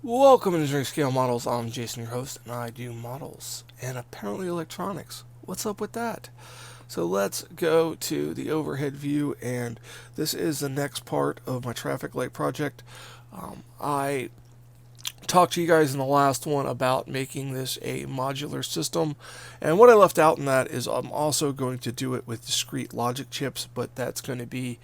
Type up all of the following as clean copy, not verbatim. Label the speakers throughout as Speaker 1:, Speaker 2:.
Speaker 1: Welcome to Engineering Scale Models. I'm Jason, your host, and I do models and apparently electronics. What's up with that? So let's go to the overhead view, and this is the next part of my traffic light project. I talked to you guys in the last one about making this a modular system, and what I left out in that is I'm also going to do it with discrete logic chips, but that's going to be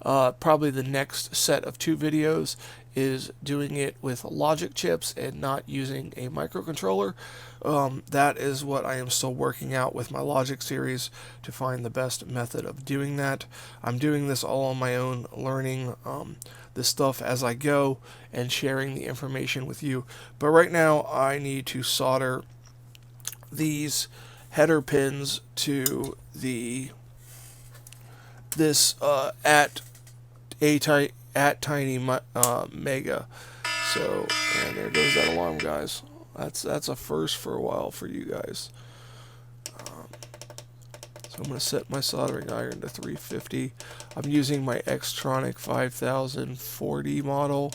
Speaker 1: probably the next set of two videos is doing it with logic chips and not using a microcontroller. That is what I am still working out with my logic series to find the best method of doing that. I'm doing this all on my own, learning this stuff as I go and sharing the information with you. But right now I need to solder these header pins to this at tiny mega. So, and there goes that alarm, guys. That's a first for a while for you guys. So I'm going to set my soldering iron to 350. I'm using my Xtronic 5040 model.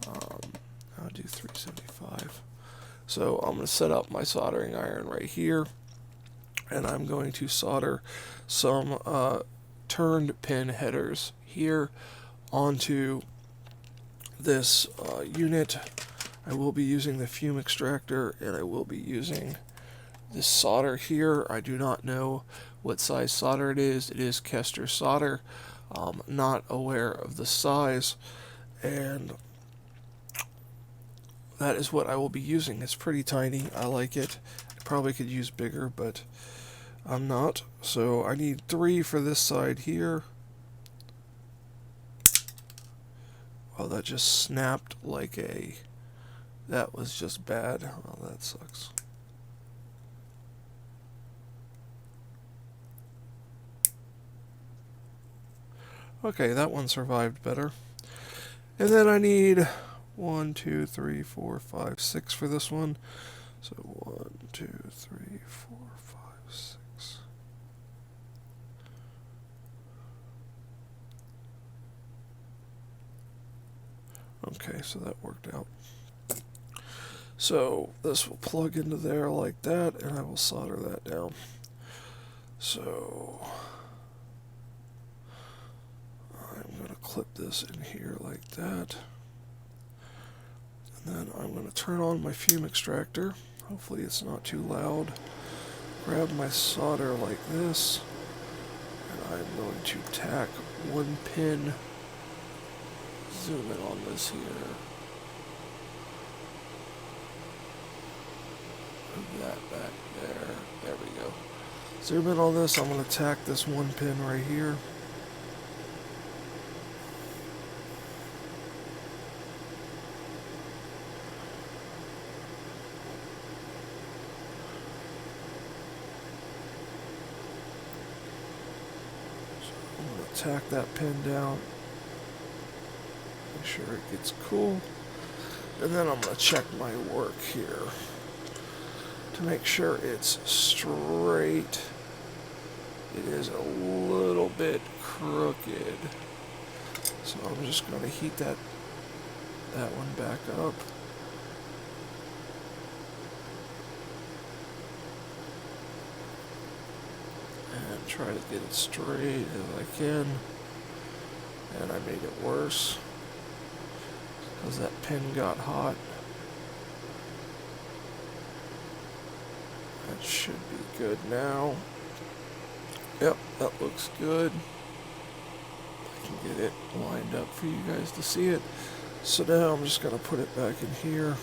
Speaker 1: I'll do 375. So I'm going to set up my soldering iron right here, and I'm going to solder some turned pin headers here onto this unit. I will be using the fume extractor, and I will be using this solder here. I do not know what size solder it is. It is Kester solder. Not aware of the size, and that is what I will be using. It's pretty tiny. I like it. I probably could use bigger, but I'm not. So I need 3 for this side here. Oh, that just snapped like a... That was just bad. Oh, that sucks. Okay, that one survived better. And then I need 1, 2, 3, 4, 5, 6 for this one. So 1, 2, 3, 4, 5, 6. Okay, so that worked out. So this will plug into there like that, and I will solder that down. So I'm going to clip this in here like that. And then I'm going to turn on my fume extractor. Hopefully it's not too loud. Grab my solder like this, and I'm going to tack one pin. Zoom in on this here. Move that back there. There we go. Zoom in on this. I'm going to tack this one pin right here. So I'm going to tack that pin down. Make sure it gets cool. And then I'm going to check my work here to make sure it's straight. It is a little bit crooked. So I'm just going to heat that one back up. And try to get it straight as I can. And I made it worse because that pin got hot. That should be good now. Yep, that looks good. I can get it lined up for you guys to see it. So now I'm just going to put it back in here.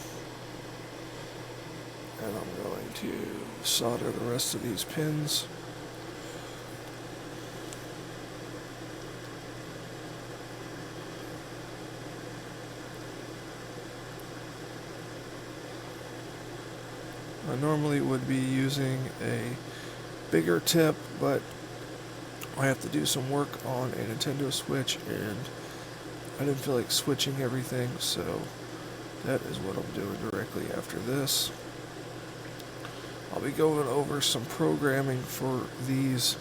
Speaker 1: And I'm going to solder the rest of these pins. I normally would be using a bigger tip, but I have to do some work on a Nintendo Switch, and I didn't feel like switching everything, so that is what I'm doing directly after this. I'll be going over some programming for these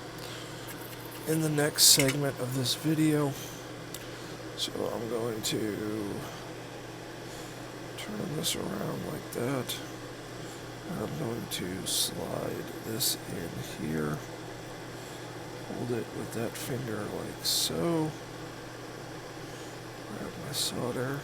Speaker 1: in the next segment of this video. So I'm going to turn this around like that. I'm going to slide this in here. Hold it with that finger like so. Grab my solder.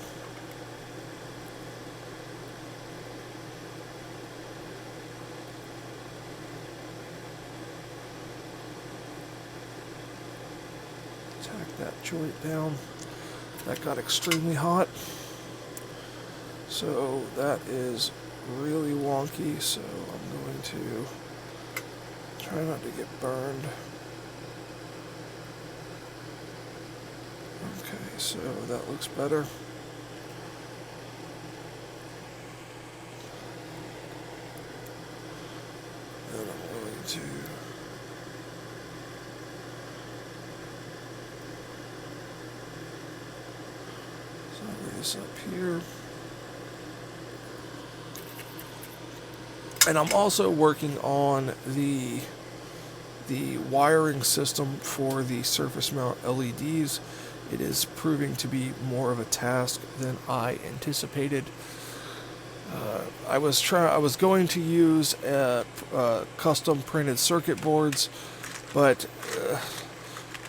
Speaker 1: Tack that joint down. That got extremely hot. So that is really wonky, so I'm going to try not to get burned. Okay, so that looks better. And I'm going to solder this up here. And I'm also working on the wiring system for the surface mount LEDs. It is proving to be more of a task than I anticipated. I was going to use custom printed circuit boards, but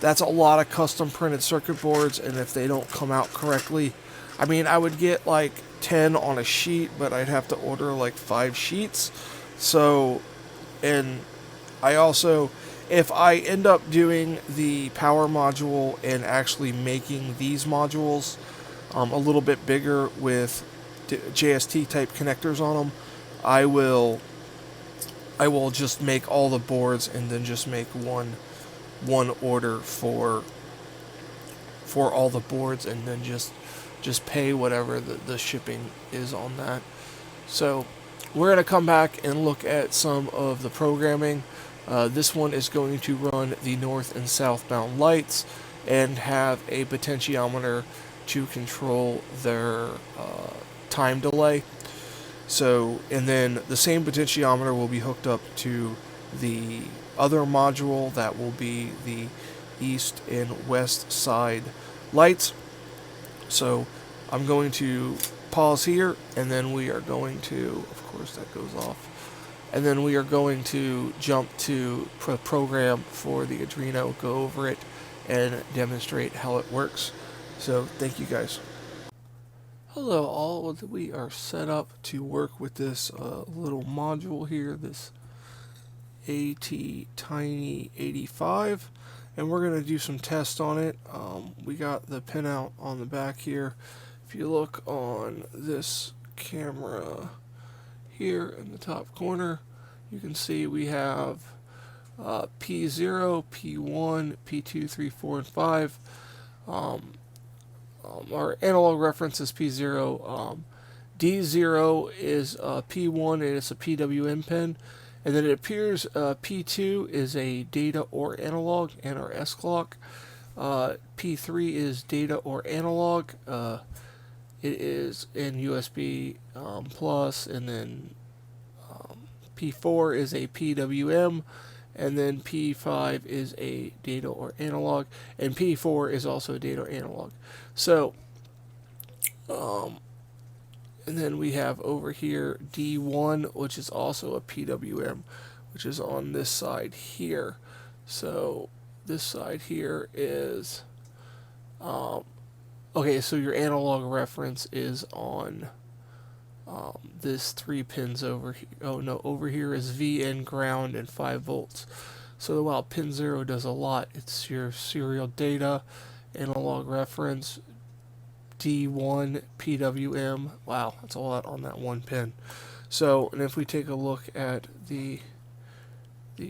Speaker 1: that's a lot of custom printed circuit boards, and if they don't come out correctly, I mean, I would get like 10 on a sheet, but I'd have to order like 5 sheets. So, and I also, if I end up doing the power module and actually making these modules a little bit bigger with JST type connectors on them, I will just make all the boards and then just make one order for all the boards, and then just pay whatever the shipping is on that. So we're going to come back and look at some of the programming. This one is going to run the north and southbound lights and have a potentiometer to control their time delay. So, and then the same potentiometer will be hooked up to the other module that will be the east and west side lights. So I'm going to pause here, and then we are going to, of course that goes off, and then we are going to jump to program for the Arduino, go over it, and demonstrate how it works. So thank you guys. Hello all, we are set up to work with this little module here, this AT-Tiny 85, and we're going to do some tests on it. We got the pinout on the back here. If you look on this camera here in the top corner, you can see we have P0, P1, P2, 3, 4, and 5. Our analog reference is P0. D0 is P1, and it's a PWM pin. And then it appears P2 is a data or analog, and our S clock. P3 is data or analog. It is in USB plus, and then P4 is a PWM, and then P5 is a data or analog, and P4 is also a data or analog. So, and then we have over here D1, which is also a PWM, which is on this side here. So this side here is, okay, so your analog reference is on this 3 pins over here. Oh no, over here is VN ground and 5 volts. So while pin 0 does a lot, it's your serial data, analog reference, D1, PWM. Wow, that's a lot on that one pin. So, and if we take a look at the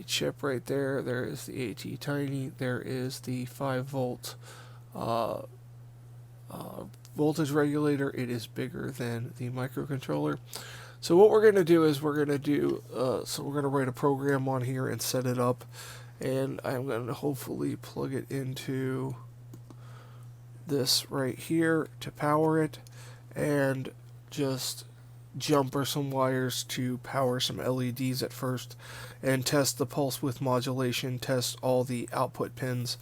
Speaker 1: chip right there, there is the AT-Tiny, there is the 5 volt voltage regulator. It is bigger than the microcontroller. So what we're going to do is we're going to do, so we're going to write a program on here and set it up, and I'm going to hopefully plug it into this right here to power it, and just jumper some wires to power some LEDs at first, and test the pulse width modulation, test all the output pins,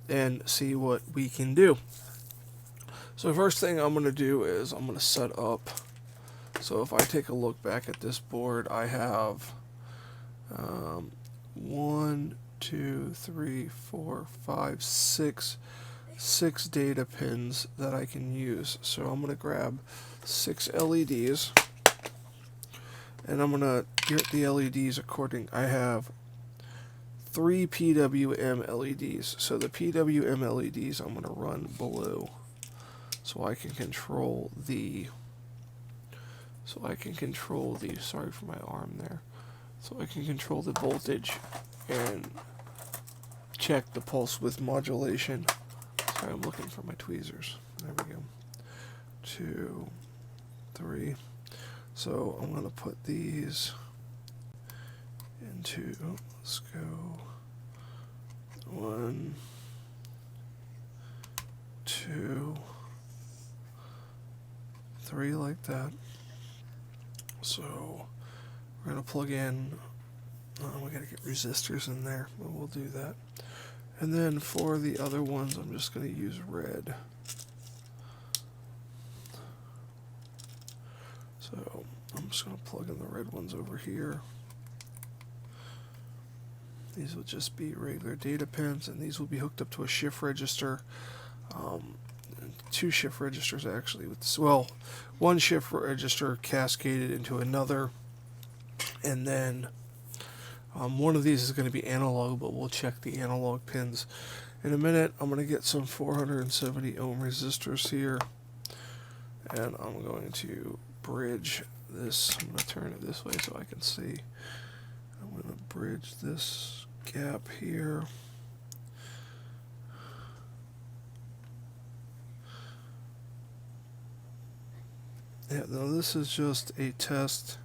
Speaker 1: and see what we can do. So the first thing I'm going to do is I'm going to set up So if I take a look back at this board, I have 1, 2, 3, 4, 5, 6 data pins that I can use. So I'm going to grab 6 LEDs, and I'm going to get the LEDs according. I have 3 PWM LEDs. So the PWM LEDs I'm going to run blue, so I can control the. Sorry for my arm there. So I can control the voltage and check the pulse width modulation. Sorry, I'm looking for my tweezers. There we go. 2, 3. So I'm going to put these into, let's go 1, 2, 3, like that. So we're going to plug in, we got to get resistors in there, but we'll do that. And then for the other ones, I'm just going to use red. So I'm just going to plug in the red ones over here. These will just be regular data pins, and these will be hooked up to a shift register. 2 shift registers actually. Well, 1 shift register cascaded into another, and then one of these is going to be analog, but we'll check the analog pins in a minute. I'm going to get some 470 ohm resistors here, and I'm going to bridge this. I'm going to turn it this way so I can see. I'm going to bridge this gap here. Yeah, now this is just a test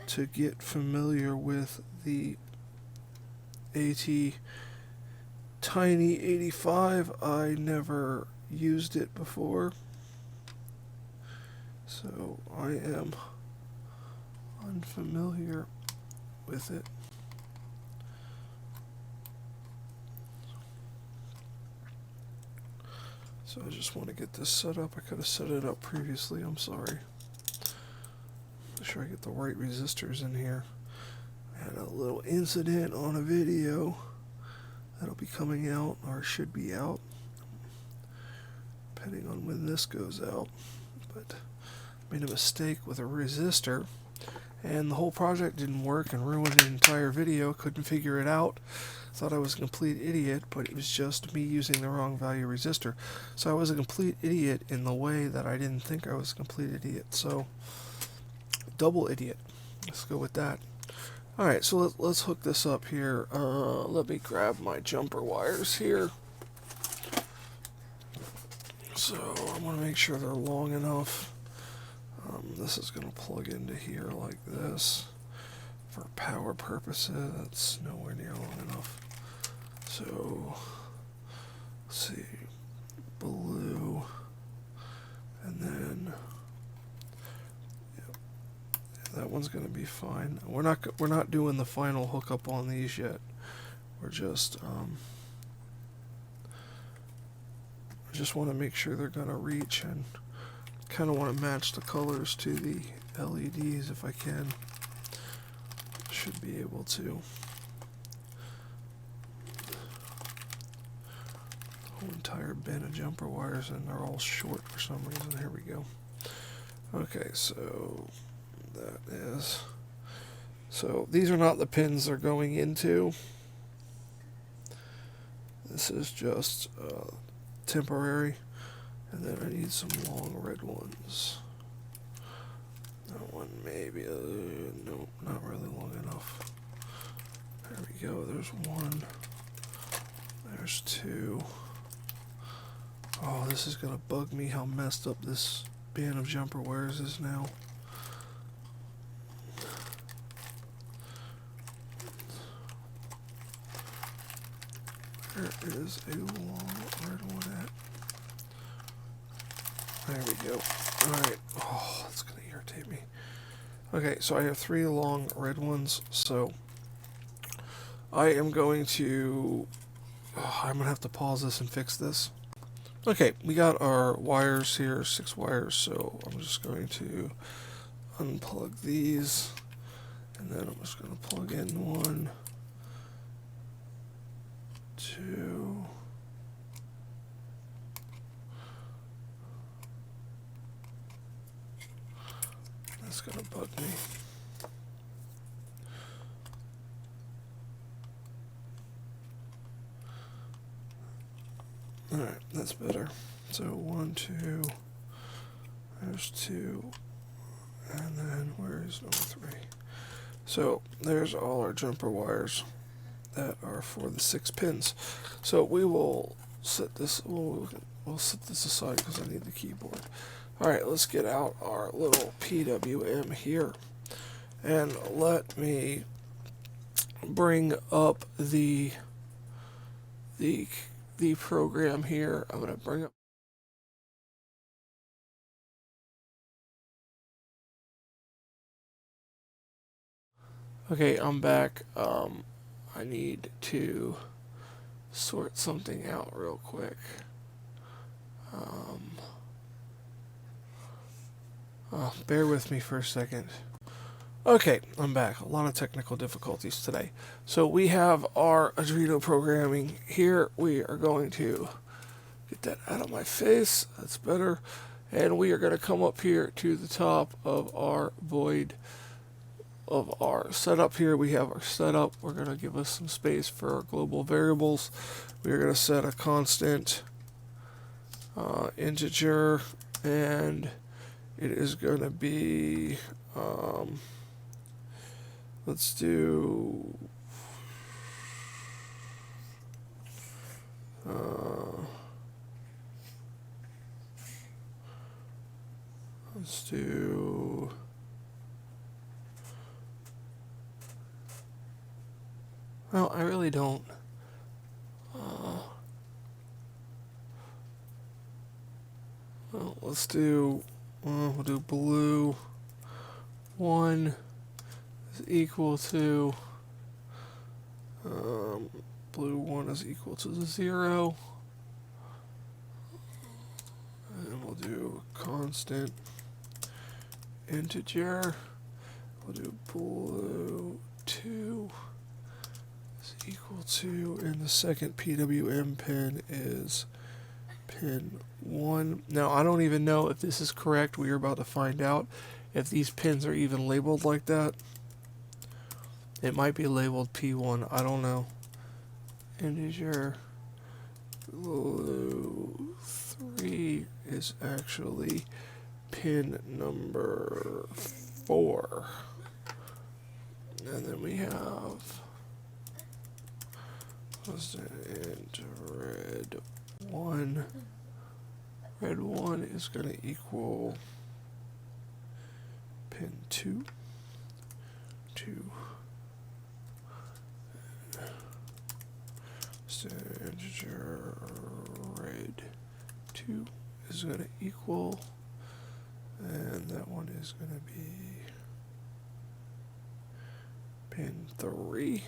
Speaker 1: to get familiar with the AT Tiny 85. I never used it before, so I am unfamiliar with it. So I just want to get this set up. I could have set it up previously, I'm sorry. Make sure I get the right resistors in here. I had a little incident on a video that'll be coming out, or should be out, depending on when this goes out. But I made a mistake with a resistor, and the whole project didn't work and ruined an entire video. Couldn't figure it out. Thought I was a complete idiot, but it was just me using the wrong value resistor. So I was a complete idiot in the way that I didn't think I was a complete idiot. So, double idiot. Let's go with that. Alright, so let's hook this up here. Let me grab my jumper wires here. So I want to make sure they're long enough. This is going to plug into here like this. For power purposes, that's nowhere near long enough. So, let's see, blue, and then that one's going to be fine. We're not doing the final hookup on these yet. We're just I just want to make sure they're going to reach, and kind of want to match the colors to the LEDs if I can. Should be able to. Whole entire bin of jumper wires, and they're all short for some reason. Here we go. Okay, so that is. So these are not the pins they're going into. This is just temporary, and then I need some long red ones. That one maybe, nope, not really long enough. There we go, there's one, there's two. Oh, this is gonna bug me how messed up this band of jumper wires is now. There is a long red one at. There we go. Alright. Oh, that's going to irritate me. Okay, so I have 3 long red ones, so I am going to... I'm going to have to pause this and fix this. Okay, we got our wires here, 6 wires, so I'm just going to unplug these, and then I'm just going to plug in 1, 2. That's going to bug me. Alright, that's better. So 1, 2, there's 2, and then where's number 3? So there's all our jumper wires that are for the 6 pins. So we will set this, we'll set this aside because I need the keyboard. Alright, let's get out our little PWM here. And let me bring up the program here. I'm going to bring up. Okay, I'm back. I need to sort something out real quick. Bear with me for a second. Okay, I'm back. A lot of technical difficulties today. So we have our Arduino programming here. We are going to get that out of my face. That's better. And we are going to come up here to the top of our void of our setup here. We have our setup. We're going to give us some space for our global variables. We're going to set a constant integer, and it is going to be let's do well, I really don't well, let's do we'll do blue 1 is equal to blue 1 is equal to 0, and we'll do constant integer. We'll do blue 2 is equal to, and the second PWM pin is pin 1. Now I don't even know if this is correct. We are about to find out if these pins are even labeled like that. It might be labeled P1, I don't know. Integer blue 3 is actually pin number 4. And then we have red 1. Red 1 is going to equal pin 2. 2. Integer red 2 is going to equal, and that one is going to be pin 3,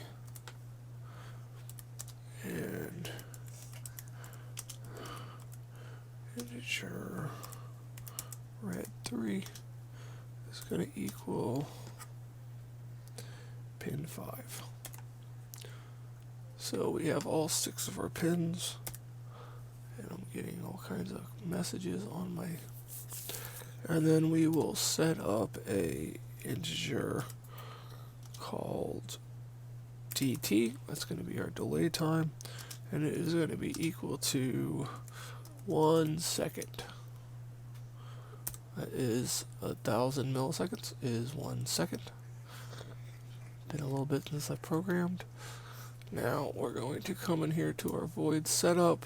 Speaker 1: and integer red 3 is going to equal pin 5. So we have all 6 of our pins, and I'm getting all kinds of messages on my, and then we will set up a integer called dt. That's going to be our delay time, and it is going to be equal to 1 second. That is 1,000 milliseconds is 1 second. Been a little bit since I programmed. Now we're going to come in here to our void setup,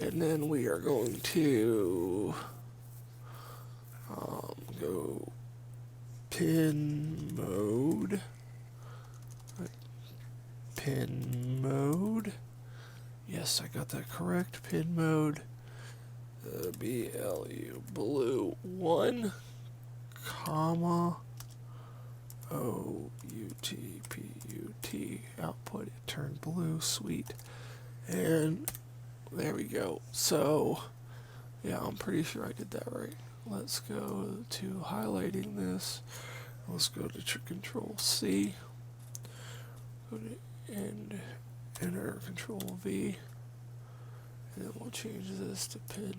Speaker 1: and then we are going to go pin mode. Pin mode. Yes, I got that correct. Pin mode. BLU blue 1, comma OUTPUT output. It turned blue. Sweet. And there we go. So yeah, I'm pretty sure I did that right. let's go to highlighting this. Let's go to Control C. Go to end, enter Control V. And then we'll change this to pin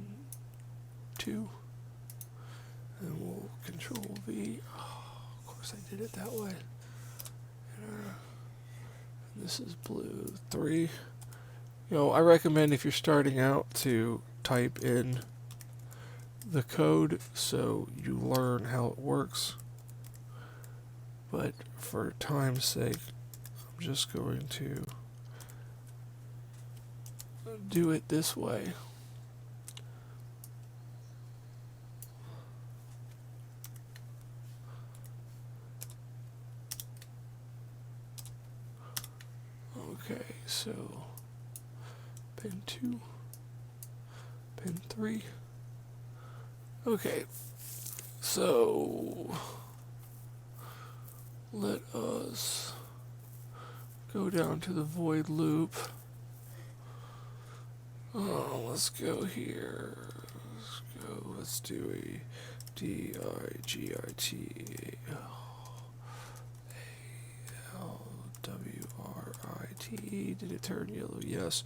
Speaker 1: 2. And we'll Control V. Oh, of course I did it that way. Enter. And this is blue 3. You know, I recommend if you're starting out to type in the code so you learn how it works. But for time's sake, I'm just going to do it this way. Okay, so pin 2, pin 3. Okay, so let us go down to the void loop. Oh, let's go here. Let's do a DIGITALWRIT. Did it turn yellow? Yes.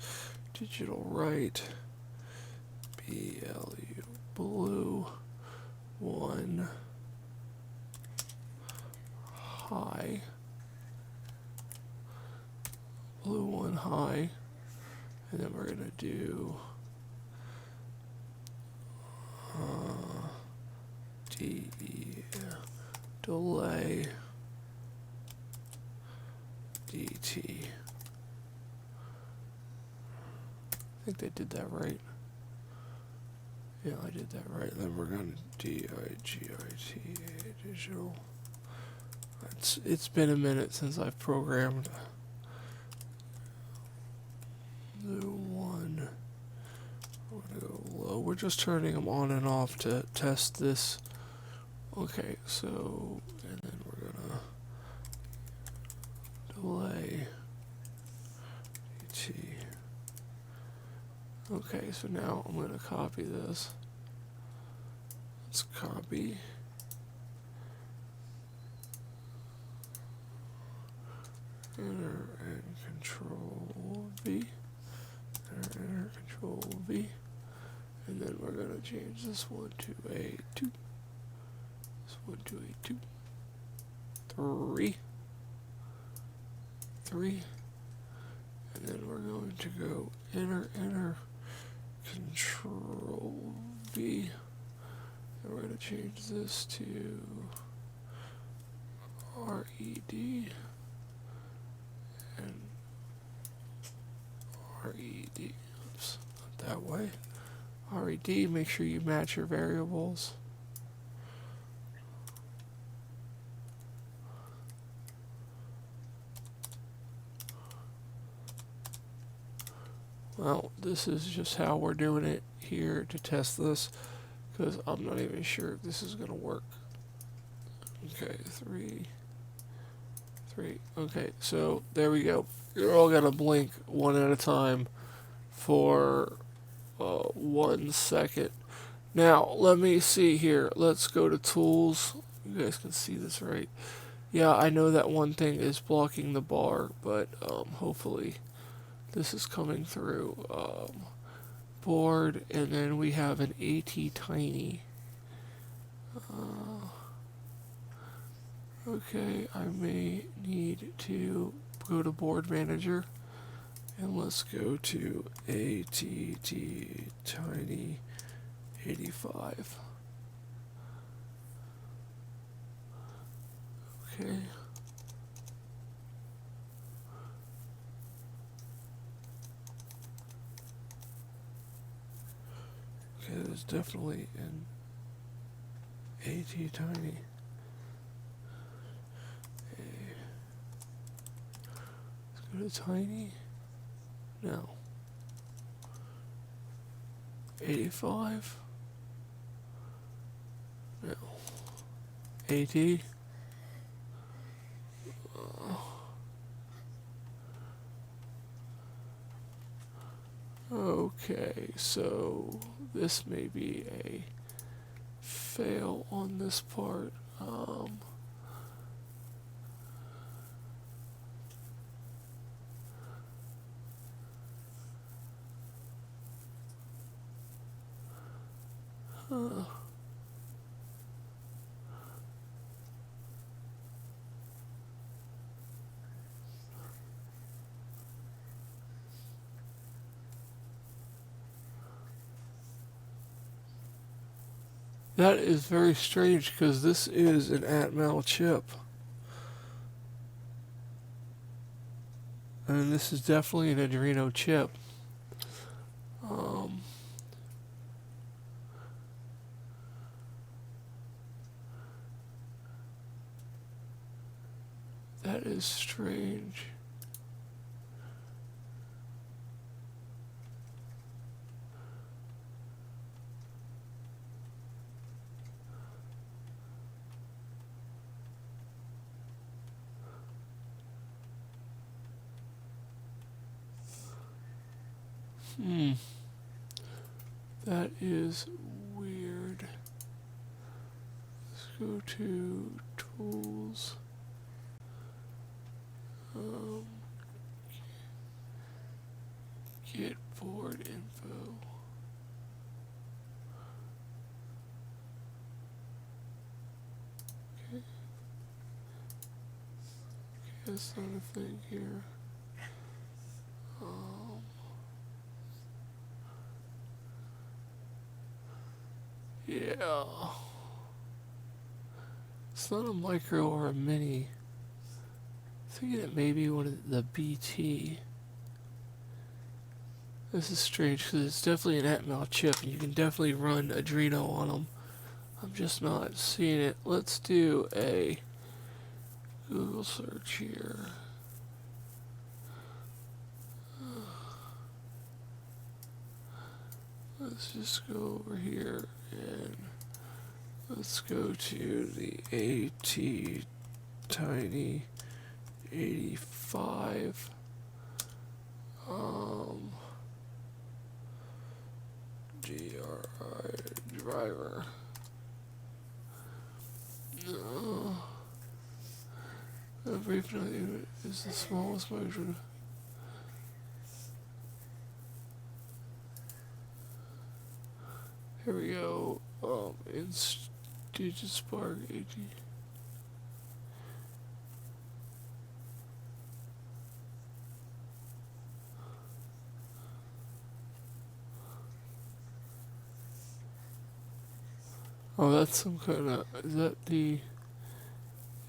Speaker 1: Digital right. BLU blue 1 high. Blue 1 high. And then we're gonna do DE delay DT. I think they did that right. Yeah, I did that right. Then we're gonna DIGITA digital. It's been a minute since I've programmed. Blue 1. We're gonna go low. We're just turning them on and off to test this. Okay, so and then we're gonna delay DT. Okay, so now I'm gonna copy this. Let's copy. Enter and Control V. Enter Control V. And then we're gonna change this one to a 2. This one to a 2. 3. 3. And then we're going to go enter Control V. And we're going to change this to RED and RED. Oops, not that way. RED, make sure you match your variables. Well, this is just how we're doing it here to test this, because I'm not even sure if this is going to work. Okay, 3. Okay, so there we go. You're all going to blink one at a time for 1 second. Now, let me see here. Let's go to Tools. You guys can see this, right? Yeah, I know that one thing is blocking the bar, but hopefully this is coming through. Board, and then we have an AT Tiny. Okay, I may need to go to Board Manager, and let's go to ATT Tiny 85. Okay. Okay, there's definitely an AT Tiny. Let's go to Tiny. No. 85. No. 80. Okay, so this may be a fail on this part. That is very strange because this is an Atmel chip. And this is definitely an Adreno chip. That is strange. That is weird. Let's go to tools. Get board info. Okay. That's not a thing here. Yeah. It's not a micro or a mini. I'm thinking it may be one of the BT. This is strange because it's definitely an Atmel chip and you can definitely run Adreno on them. I'm just not seeing it. Let's do a Google search here. Let's just go over here and let's go to the AT Tiny 85 GRI driver. The brief unit is the smallest motion. Here we go. In Spark AT. Oh, that's some kind of. Is that the?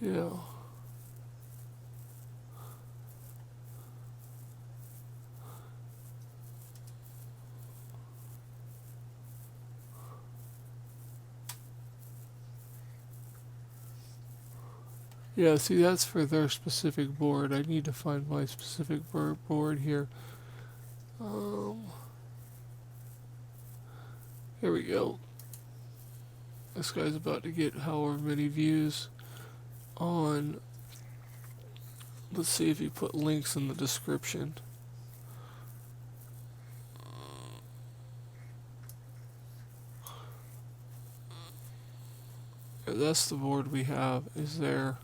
Speaker 1: Yeah. Yeah, see, that's for their specific board. I need to find my specific board here. Here we go. This guy's about to get however many views on. Let's see if he put links in the description. Yeah, that's the board we have, is there.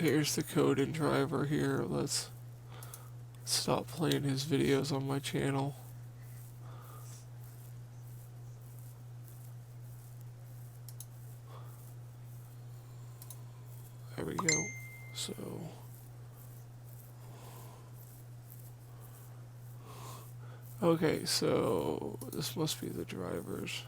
Speaker 1: Here's the code and driver here. Let's stop playing his videos on my channel. There we go. So okay, so this must be the drivers.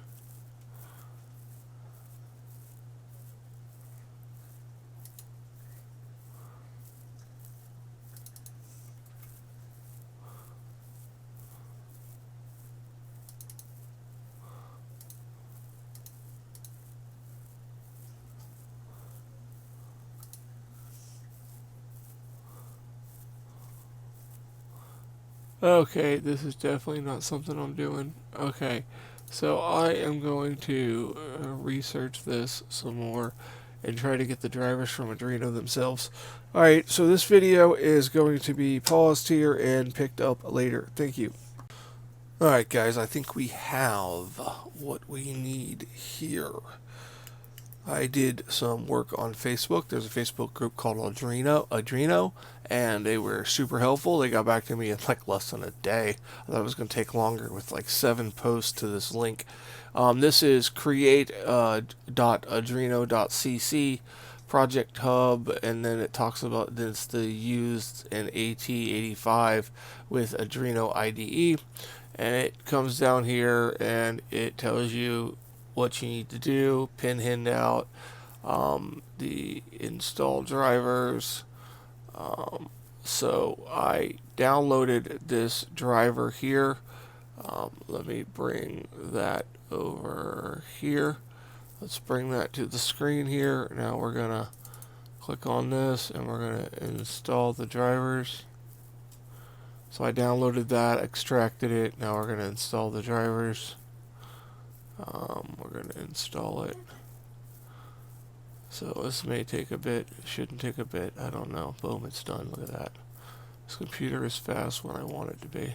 Speaker 1: Okay, this is definitely not something I'm doing. Okay, So I am going to research this some more and try to get the drivers from Arduino themselves. Alright, so this video is going to be paused here and picked up later. Thank you. Alright guys, I think we have what we need here. I did some work on Facebook. There's a Facebook group called Arduino, and they were super helpful. They got back to me in like less than a day. I thought it was going to take longer with like 7 posts to this link. This is create.arduino.cc project hub, and then it talks about this the used an AT85 with Arduino IDE, and it comes down here and it tells you what you need to do, pin handout, the install drivers. So I downloaded this driver here. Let me bring that over here. Let's bring that to the screen here. Now we're gonna click on this and we're gonna install the drivers. So I downloaded that, extracted it. Now we're gonna install the drivers. We're going to install it. So this may take a bit, shouldn't take a bit, I don't know. Boom, it's done. Look at that. This computer is fast when I want it to be.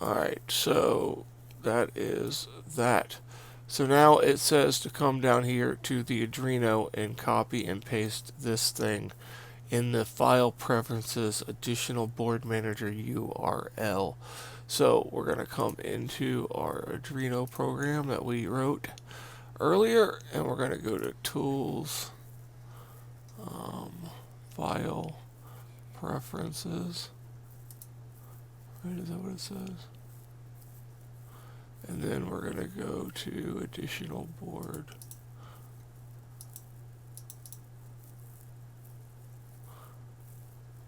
Speaker 1: Alright, so that is that. So now it says to come down here to the Arduino and copy and paste this thing in the file preferences additional board manager URL. So we're going to come into our Arduino program that we wrote earlier, and we're going to go to Tools, File, Preferences. Right, is that what it says? And then we're going to go to Additional Board.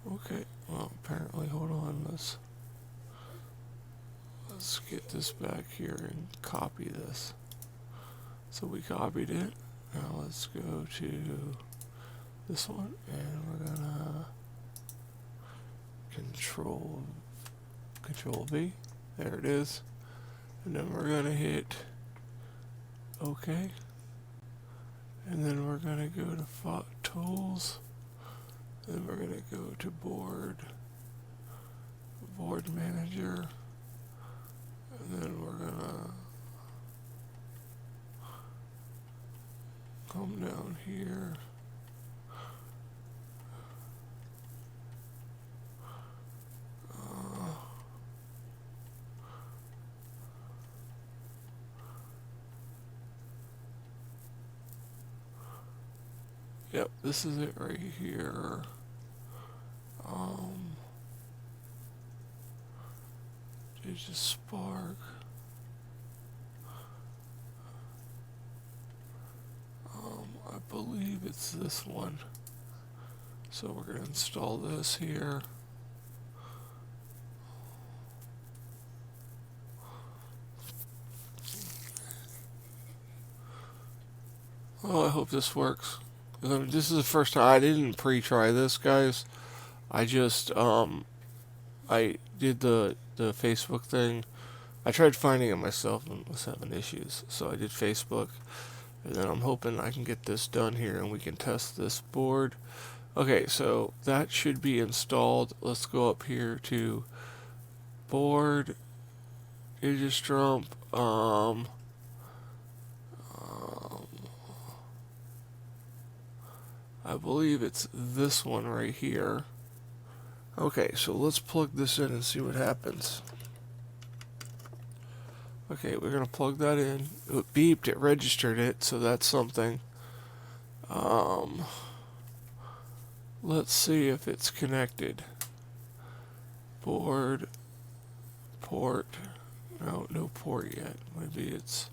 Speaker 1: Okay, well apparently, hold on, let's get this back here and copy this. So we copied it. Now let's go to this one and we're gonna control V. There it is. And then we're gonna hit OK. And then we're gonna go to Tools. Then we're gonna go to Board Manager. And then we're gonna come down here. Yep, this is it right here. There's a spark. I believe it's this one. So we're going to install this here. Oh, I hope this works. This is the first time. I didn't pre-try this, guys. I just, I did the Facebook thing. I tried finding it myself and was having issues. So I did Facebook. And then I'm hoping I can get this done here and we can test this board. Okay, so that should be installed. Let's go up here to Board, Digistrum, I believe it's this one right here. Okay, so let's plug this in and see what happens. Okay, we're going to plug that in. It beeped, it registered it, so that's something. Let's see if it's connected. Board, port, no port yet. Maybe it's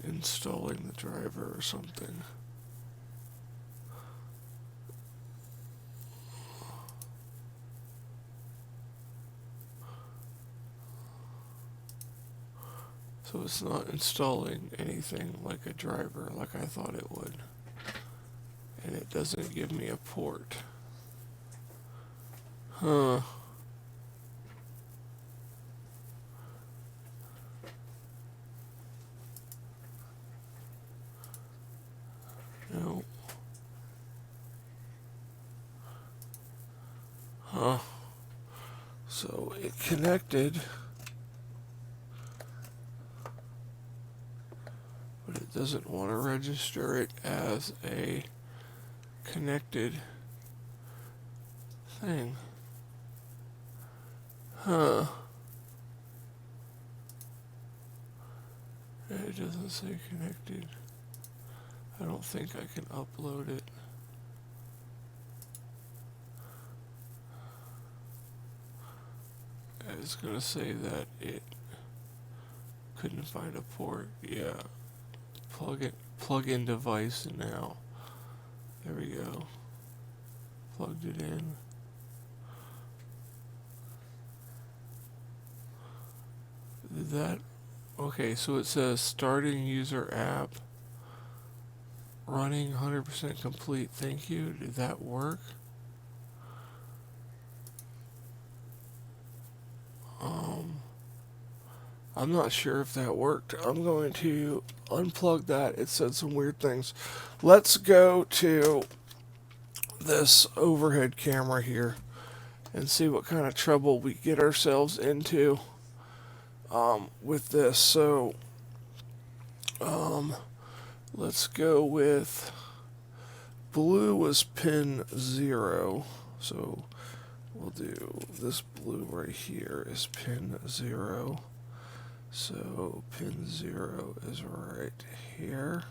Speaker 1: installing the driver or something. So it's not installing anything like a driver like I thought it would. And it doesn't give me a port. Huh. Huh. So it connected, but it doesn't want to register it as a connected thing. Huh. It doesn't say connected. I don't think I can upload it. It's gonna say that it couldn't find a port. Yeah. Plug in device now. There we go. Plugged it in. Did that? Okay, so it says starting user app. Running 100% complete. Thank you. Did that work? I'm not sure if that worked. I'm going to unplug that. It said some weird things. Let's go to this overhead camera here and see what kind of trouble we get ourselves into with this. So let's go with blue was pin 0. So we'll do this blue right here is pin 0. So pin 0 is right here.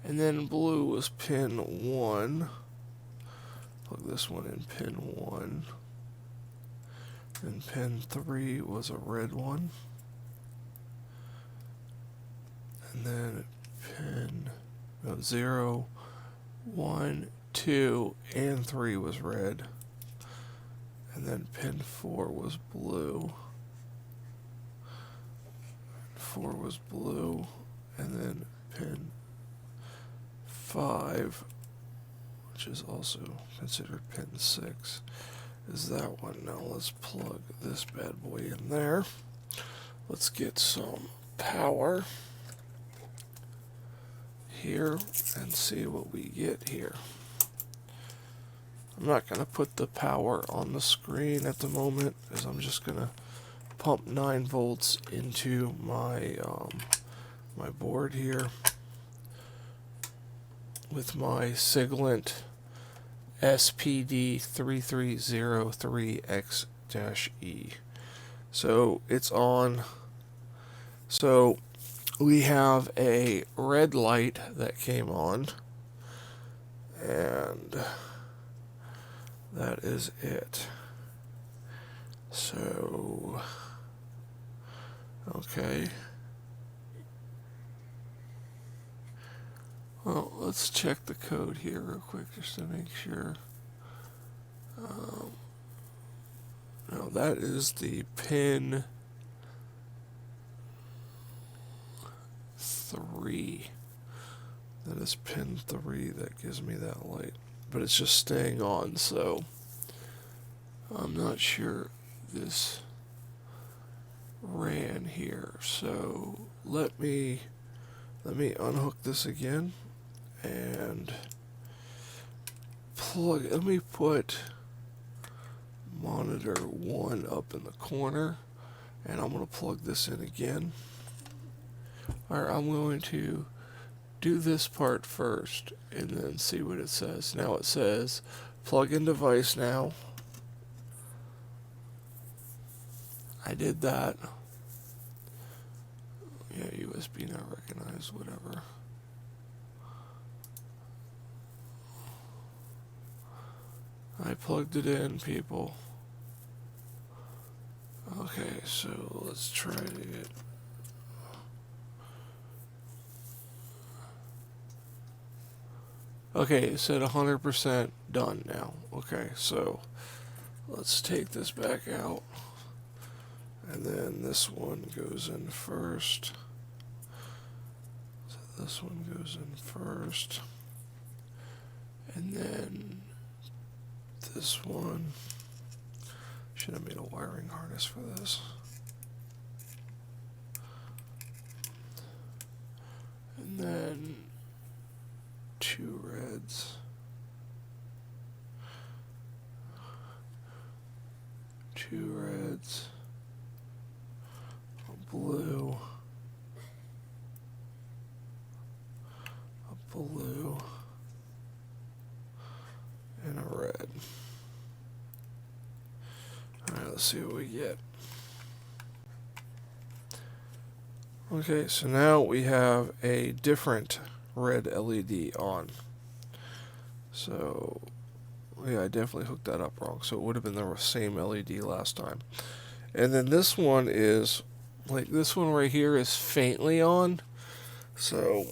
Speaker 1: And then blue was pin 1. Plug this one in pin 1. And pin 3 was a red one. And then pin 0, 1, 2, and 3 was red. And then pin 4 was blue. 4 was blue, and then pin 5, which is also considered pin 6, is that one. Now let's plug this bad boy in there. Let's get some power here and see what we get here. I'm not going to put the power on the screen at the moment, because I'm just going to pump 9 volts into my my board here with my Siglent SPD3303X-E. So it's on. So we have a red light that came on, and that is it. So okay. Well, let's check the code here real quick just to make sure. No, that is the pin 3. That is pin 3 that gives me that light. But it's just staying on, so I'm not sure this ran here. So let me unhook this again and plug. Let me put monitor 1 up in the corner, and I'm going to plug this in again. Alright, I'm going to do this part first and then see what it says. Now it says plug in device now. I did that. Yeah, USB not recognized, whatever. I plugged it in, people. Okay, so let's try it. Okay, it said 100% done now. Okay, so let's take this back out. And then this one goes in first. So this one goes in first. And then this one. Should have made a wiring harness for this. And then 2 reds. 2 reds, a blue, a blue, and a red. Alright, let's see what we get. Okay, so now we have a different red LED on. So, yeah, I definitely hooked that up wrong. So it would have been the same LED last time. And then this one is, like this one right here is faintly on. So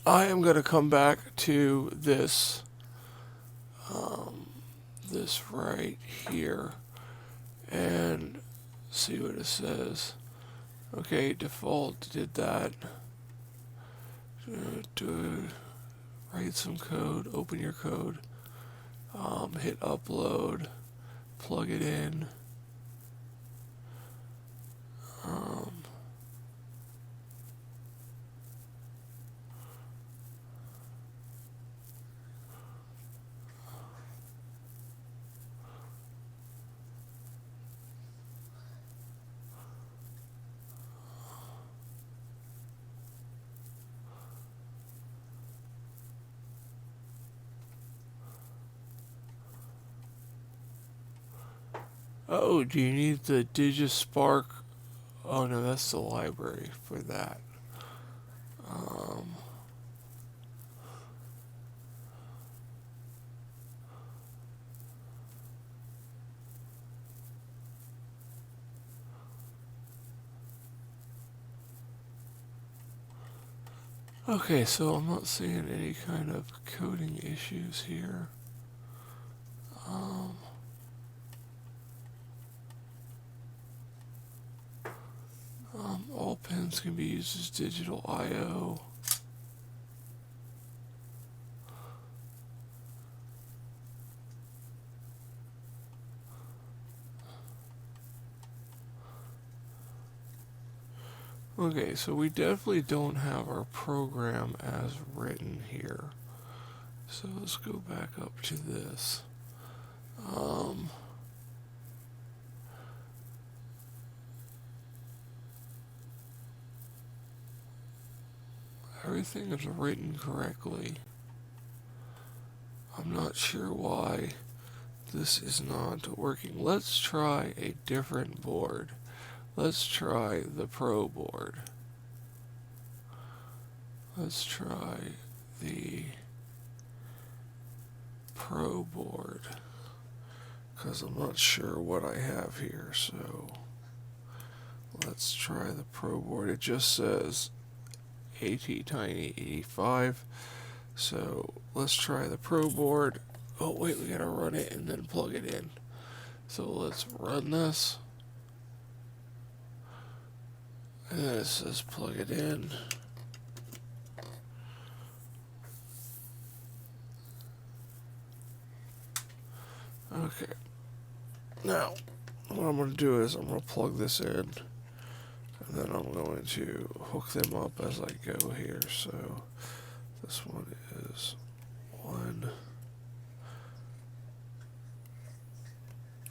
Speaker 1: I am going to come back to this, this right here and see what it says. Okay, default did that. Write some code, open your code, hit upload, plug it in. Oh, do you need the DigiSpark? Oh no, that's the library for that. Okay, so I'm not seeing any kind of coding issues here. All pins can be used as digital I/O. Okay, so we definitely don't have our program as written here. So let's go back up to this. Everything is written correctly. I'm not sure why this is not working. Let's try a different board. Let's try the Pro board. Let's try the Pro board, because I'm not sure what I have here. So let's try the Pro board. It just says AT-Tiny 85. So let's try the Pro board. Oh wait, we gotta run it and then plug it in. So let's run this. And then it says plug it in. Okay. Now, what I'm going to do is I'm going to plug this in. And then I'm going to hook them up as I go here. So this one is 1,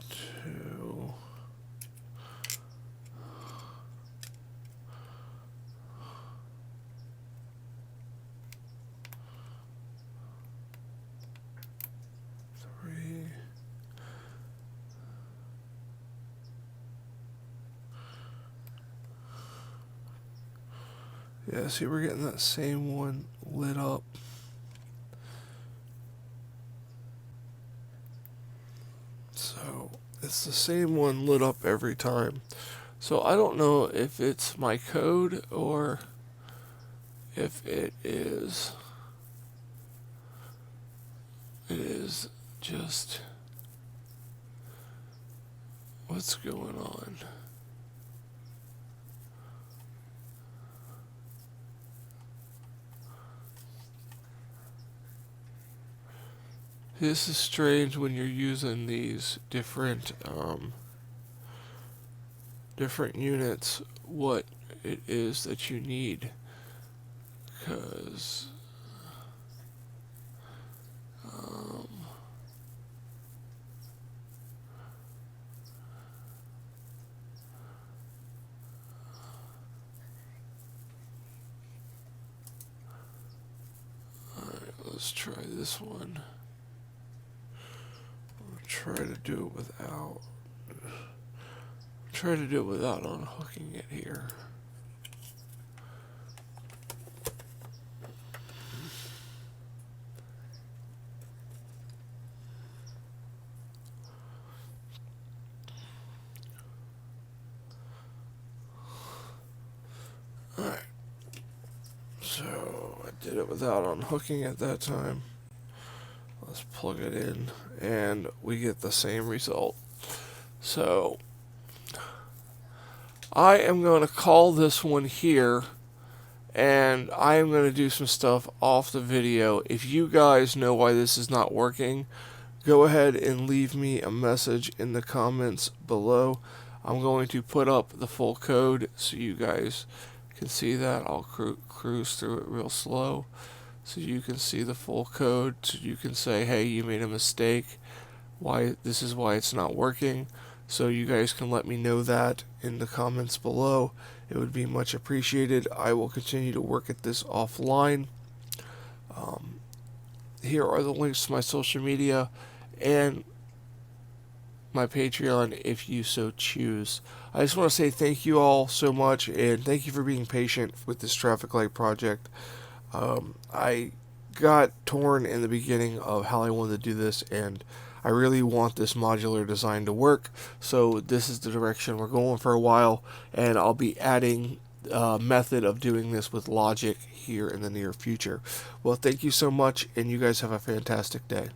Speaker 1: 2. Yeah, see, we're getting that same one lit up. So, it's the same one lit up every time. So, I don't know if it's my code or if it is just what's going on. This is strange when you're using these different units, what it is that you need, because let's try this one. I'll try to do it without. Try to do it without unhooking it here. Alright. So I did it without unhooking at that time. Let's plug it in and we get the same result. So I am going to call this one here, and I am going to do some stuff off the video. If you guys know why this is not working, go ahead and leave me a message in the comments below. I'm going to put up the full code so you guys can see that. I'll cruise through it real slow so you can see the full code, so you can say, hey, you made a mistake, this is why it's not working. So you guys can let me know that in the comments below. It would be much appreciated. I will continue to work at this offline. Here are the links to my social media and my Patreon if you so choose. I just want to say thank you all so much, and thank you for being patient with this traffic light project. I got torn in the beginning of how I wanted to do this, and I really want this modular design to work, so this is the direction we're going for a while, and I'll be adding a method of doing this with logic here in the near future. Well, thank you so much, and you guys have a fantastic day.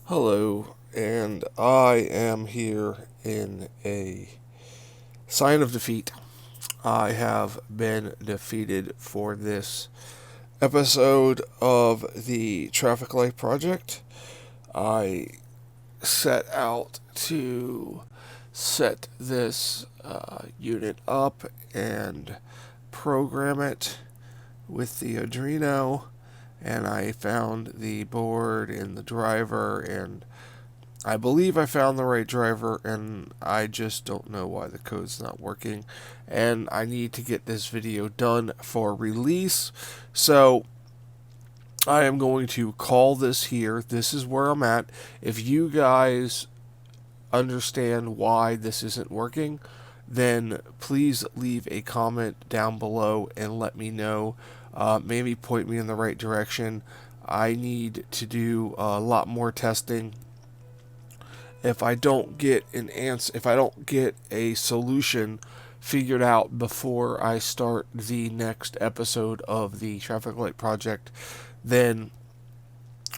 Speaker 1: Hello, and I am here in a sign of defeat. I have been defeated for this episode of the traffic light project. I set out to set this unit up and program it with the Arduino, and I found the board and the driver, and I believe I found the right driver, and I just don't know why the code's not working, and I need to get this video done for release. So I am going to call this here. This is where I'm at. If you guys understand why this isn't working, then please leave a comment down below and let me know. Maybe point me in the right direction. I need to do a lot more testing. If I don't get an answer, if I don't get a solution figured out before I start the next episode of the traffic light project, then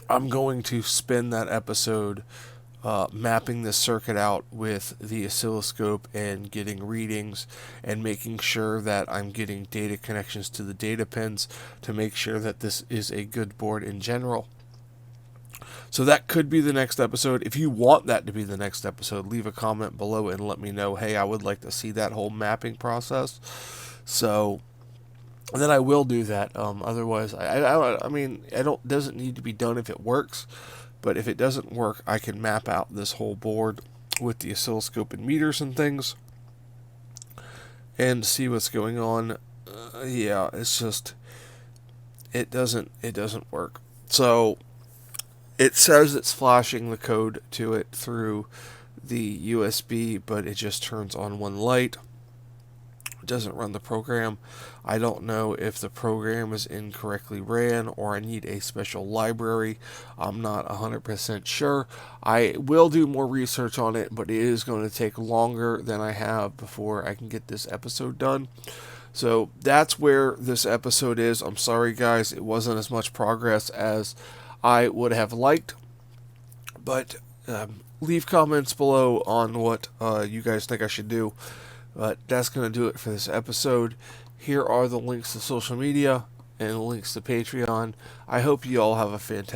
Speaker 1: I'm going to spend that episode mapping this circuit out with the oscilloscope and getting readings and making sure that I'm getting data connections to the data pins to make sure that this is a good board in general. So that could be the next episode. If you want that to be the next episode, leave a comment below and let me know, hey, I would like to see that whole mapping process. So then I will do that. Otherwise, I mean, doesn't need to be done if it works. But if it doesn't work, I can map out this whole board with the oscilloscope and meters and things and see what's going on. Yeah, it's just, it doesn't work. So it says it's flashing the code to it through the USB, but it just turns on one light. It doesn't run the program. I don't know if the program is incorrectly ran or I need a special library. I'm not 100% sure. I will do more research on it, but it is going to take longer than I have before I can get this episode done. So that's where this episode is. I'm sorry, guys. It wasn't as much progress as I would have liked, but leave comments below on what you guys think I should do. But that's going to do it for this episode. Here are the links to social media and links to Patreon. I hope you all have a fantastic